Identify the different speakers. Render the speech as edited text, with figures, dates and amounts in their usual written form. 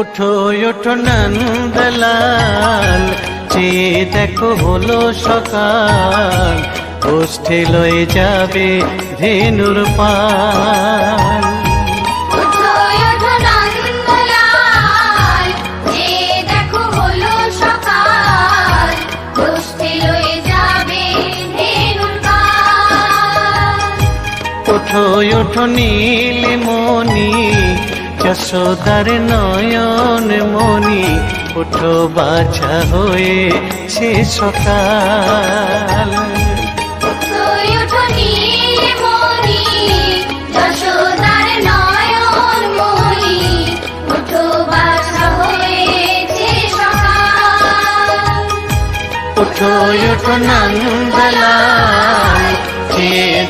Speaker 1: ওঠো ওঠো নন্দলাল, চেয়ে দেখো হলো সকাল, গোষ্ঠে লয়ে যাবে ধেনুর পাল।
Speaker 2: ওঠো ওঠো নন্দলাল, চেয়ে দেখো হলো সকাল, গোষ্ঠে লয়ে যাবে ধেনুর পাল।
Speaker 1: ওঠো ওঠো নীলমণি, যশোদার নয়ন মণি, ওঠো বাছা হয়েছে সকাল।
Speaker 2: ওঠো ওঠো নীলমণি, যশোদার নয়ন মণি, ওঠো বাছা হয়েছে সকাল।
Speaker 1: ওঠো ওঠো নন্দলাল, চেয়ে